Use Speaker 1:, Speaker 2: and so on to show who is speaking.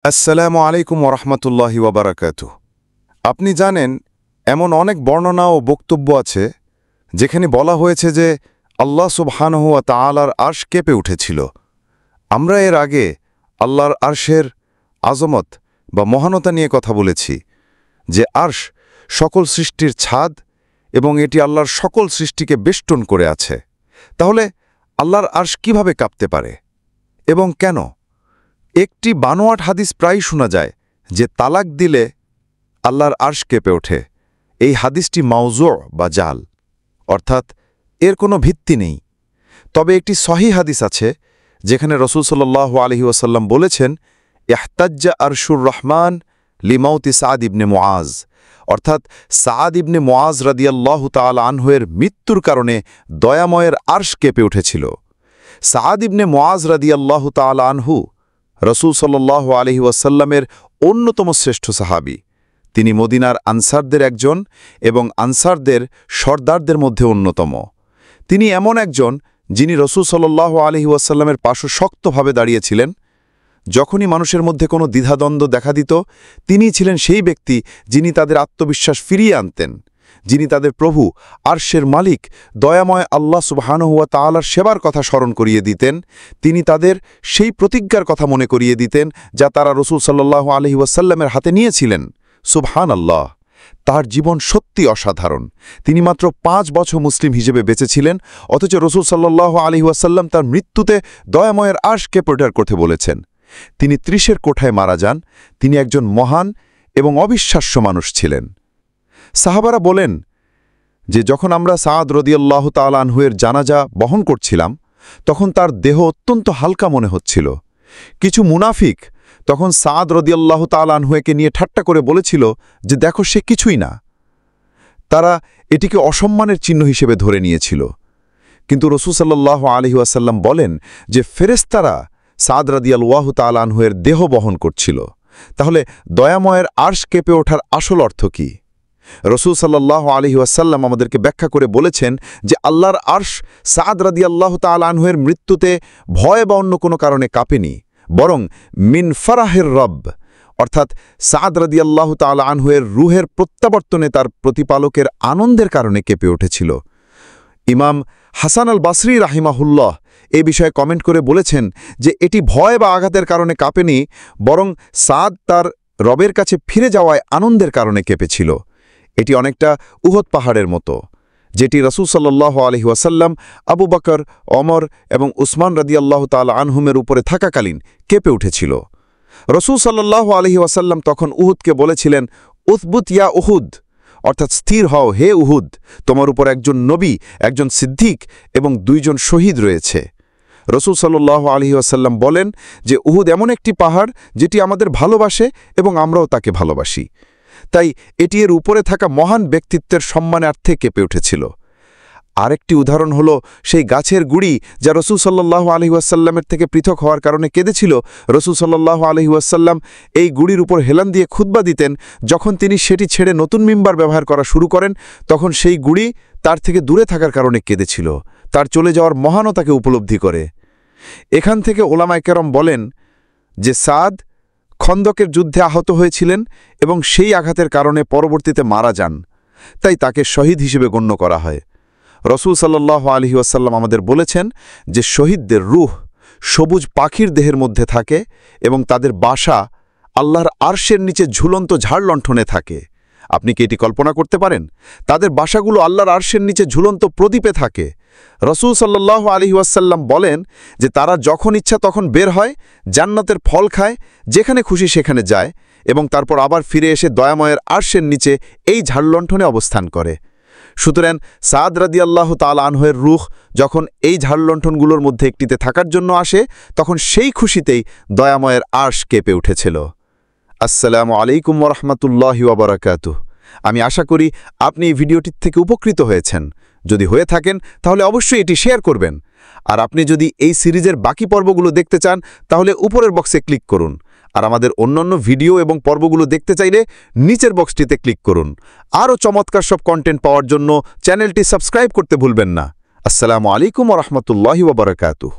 Speaker 1: আসসালামু আলাইকুম ওরহমতুল্লাহি ওয়াবারাকাতুহু। আপনি জানেন, এমন অনেক বর্ণনা ও বক্তব্য আছে যেখানে বলা হয়েছে যে আল্লাহ সুবহানাহু ওয়া তাআলার আরশ কেঁপে উঠেছিল। আমরা এর আগে আল্লাহর আরশের আজমত বা মহানতা নিয়ে কথা বলেছি, যে আরশ সকল সৃষ্টির ছাদ এবং এটি আল্লাহর সকল সৃষ্টিকে বেষ্টন করে আছে। তাহলে আল্লাহর আরশ কিভাবে কাঁপতে পারে এবং কেন? একটি বানোয়াট হাদিস প্রায় শোনা যায় যে তালাক দিলে আল্লাহর আরশ কেঁপে ওঠে। এই হাদিসটি মাউযু' বা জাল, অর্থাৎ এর কোনো ভিত্তি নেই। তবে একটি সহিহ হাদিস আছে যেখানে রাসূল সাল্লাল্লাহু আলাইহি ওয়াসাল্লাম বলেছেন, ইহতাজ্জা আরশুর রহমান লিমাউতি সাদ ইবনে মুআজ, অর্থাৎ সাদ ইবনে মুআজ রাদিয়াল্লাহু তাআলা আনহু-এর মৃত্যুর কারণে দয়াময়ের আরশ কেঁপে উঠেছিল। সাদ ইবনে মুআজ রাদিয়াল্লাহু তাআলা আনহু রাসূল সাল্লাল্লাহু আলাইহি ওয়াসাল্লামের অন্যতম শ্রেষ্ঠ সাহাবী। তিনি মদিনার আনসারদের একজন এবং আনসারদের সর্দারদের মধ্যে অন্যতম। তিনি এমন একজন যিনি রাসূল সাল্লাল্লাহু আলাইহি ওয়াসাল্লামের পাশে শক্তভাবে দাঁড়িয়েছিলেন। যখনই মানুষের মধ্যে কোনো দ্বিধাদ্বন্দ্ব দেখা দিত, তিনিই ছিলেন সেই ব্যক্তি যিনি তাদের আত্মবিশ্বাস ফিরিয়ে আনতেন, যিনি তাদের প্রভু আরশের মালিক দয়াময় আল্লাহ সুবহানাহু ওয়া তাআলার সেবার কথা স্মরণ করিয়ে দিতেন। তিনি তাদের সেই প্রতিজ্ঞার কথা মনে করিয়ে দিতেন যা তারা রাসূল সাল্লাল্লাহু আলাইহি ওয়াসাল্লামের হাতে নিয়েছিলেন। সুবহানাল্লাহ, তার জীবন সত্যি অসাধারণ। তিনি মাত্র ৫ বছর মুসলিম হিসেবে বেঁচেছিলেন, অথচ রাসূল সাল্লাল্লাহু আলাইহি ওয়াসাল্লাম তার মৃত্যুতে দয়াময়ের আরশ কেঁপে ওঠার কথা বলেছেন। তিনি ৩০-এর কোঠায় মারা যান। তিনি একজন মহান এবং অবিশ্বাস্য মানুষ ছিলেন। সাহাবারা বলেন যে যখন আমরা সাদ রাদিয়াল্লাহু তাআলা আনহু-এর জানাজা বহন করছিলাম, তখন তার দেহ অত্যন্ত হালকা মনে হচ্ছিল। কিছু মুনাফিক তখন সাদ রাদিয়াল্লাহু তাআলা আনহু-কে নিয়ে ঠাট্টা করে বলেছিল যে দেখো, সে কিছুই না। তারা এটিকে অসম্মানের চিহ্ন হিসেবে ধরে নিয়েছিল। কিন্তু রাসূল সাল্লাল্লাহু আলাইহি ওয়াসাল্লাম বলেন যে ফেরেশতারা সাদ রাদিয়াল্লাহু তাআলা আনহু-এর দেহ বহন করছিল। তাহলে দয়াময়ের আরশ কেঁপে ওঠার আসল অর্থ কি? রাসূল সাল্লাল্লাহু আলাইহি ওয়াসাল্লাম আমাদেরকে ব্যাখ্যা করে বলেছেন যে আল্লাহর আরশ সাদ রাদিয়াল্লাহু তাআলা আনহু-এর মৃত্যুতে ভয় বা অন্য কোনো কারণে কাঁপেনি, বরং মিন ফারাহের রব, অর্থাৎ সাদ রাদিয়াল্লাহু তাআলা আনহু-এর রূহের প্রত্যাবর্তনে তার প্রতিপালকের আনন্দের কারণে কেঁপে উঠেছিল। ইমাম হাসান আল বাসরি রাহিমাহুল্লাহ এ বিষয়ে কমেন্ট করে বলেছেন যে এটি ভয় বা আঘাতের কারণে কাঁপেনি, বরং সাদ তার রবের কাছে ফিরে যাওয়ায় আনন্দের কারণে কেঁপেছিল। এটি অনেকটা উহুদ পাহাড়ের মতো, যেটি রাসূল সাল্লাল্লাহু আলাইহি ওয়াসাল্লাম, আবু বকর, ওমর এবং উসমান রাদিয়াল্লাহু তাআলা আনহুমের উপরে থাকাকালীন কেঁপে উঠেছিল। রাসূল সাল্লাল্লাহু আলাইহি ওয়াসাল্লাম তখন উহুদকে বলেছিলেন, উথবুত ইয়া উহুদ, অর্থাৎ স্থির হও হে উহুদ, তোমার উপর একজন নবী, একজন সিদ্দিক এবং 2 জন শহীদ রয়েছে। রাসূল সাল্লাল্লাহু আলাইহি ওয়াসাল্লাম বলেন যে উহুদ এমন একটি পাহাড় যেটি আমাদের ভালোবাসে এবং আমরাও তাকে ভালোবাসি। তাই এটি এর উপরে থাকা মহান ব্যক্তিত্বের সম্মানার্থে কেঁপে উঠেছিল। আরেকটি উদাহরণ হল সেই গাছের গুড়ি যা রাসূল সাল্লাল্লাহু আলাইহি ওয়াসাল্লামের থেকে পৃথক হওয়ার কারণে কেঁদেছিল। রাসূল সাল্লাল্লাহু আলাইহি ওয়াসাল্লাম এই গুড়ির উপর হেলান দিয়ে খুতবা দিতেন। যখন তিনি সেটি ছেড়ে নতুন মিম্বার ব্যবহার করা শুরু করেন, তখন সেই গুড়ি তার থেকে দূরে থাকার কারণে কেঁদেছিল, তার চলে যাওয়ার মহানতাকে উপলব্ধি করে। এখান থেকে ওলামায়ে কেরাম বলেন যে সাদ খন্দকের যুদ্ধে আহত হয়েছিলেন এবং সেই আঘাতের কারণে পরবর্তীতে মারা যান, তাই তাকে শহীদ হিসেবে গণ্য করা হয়। রাসূল সাল্লাল্লাহু আলাইহি ওয়াসাল্লাম আমাদের বলেছেন যে শহীদদের রূহ সবুজ পাখির দেহের মধ্যে থাকে এবং তাদের বাসা আল্লাহর আরশের নিচে ঝুলন্ত ঝাড়লণ্ঠনে থাকে। আপনি কি এটি কল্পনা করতে পারেন? তাদের বাসাগুলো আল্লাহর আরশের নিচে ঝুলন্ত প্রদীপে থাকে। রাসূল সাল্লাল্লাহু আলাইহি ওয়াসাল্লাম বলেন যে তারা যখন ইচ্ছা তখন বের হয়, জান্নাতের ফল খায়, যেখানে খুশি সেখানে যায় এবং তারপর আবার ফিরে এসে দয়াময়ের আরশের নিচে এই ঝাড়লণ্ঠনে অবস্থান করে। সুতরাং সাদ রাদিয়াল্লাহু তাআলা আনহু-এর রূহ যখন এই ঝাড়লণ্ঠনগুলোর মধ্যে একটিতে থাকার জন্য আসে, তখন সেই খুশিতেই দয়াময়ের আরশ কেঁপে উঠেছিল। আসসালামু আলাইকুম ওয়া রাহমাতুল্লাহি ওয়া বারাকাতুহু। আমি আশা করি আপনি এই ভিডিওটির থেকে উপকৃত হয়েছেন। যদি হয়ে থাকেন তাহলে অবশ্যই এটি শেয়ার করবেন। আর আপনি যদি এই সিরিজের বাকি পর্বগুলো দেখতে চান তাহলে উপরের বক্সে ক্লিক করুন। আর আমাদের অন্যান্য ভিডিও এবং পর্বগুলো দেখতে চাইলে নিচের বক্সটিতে ক্লিক করুন। আরও চমৎকার সব কন্টেন্ট পাওয়ার জন্য চ্যানেলটি সাবস্ক্রাইব করতে ভুলবেন না। আসসালামু আলাইকুম ওয়া রাহমাতুল্লাহি ওয়া বারাকাতুহু।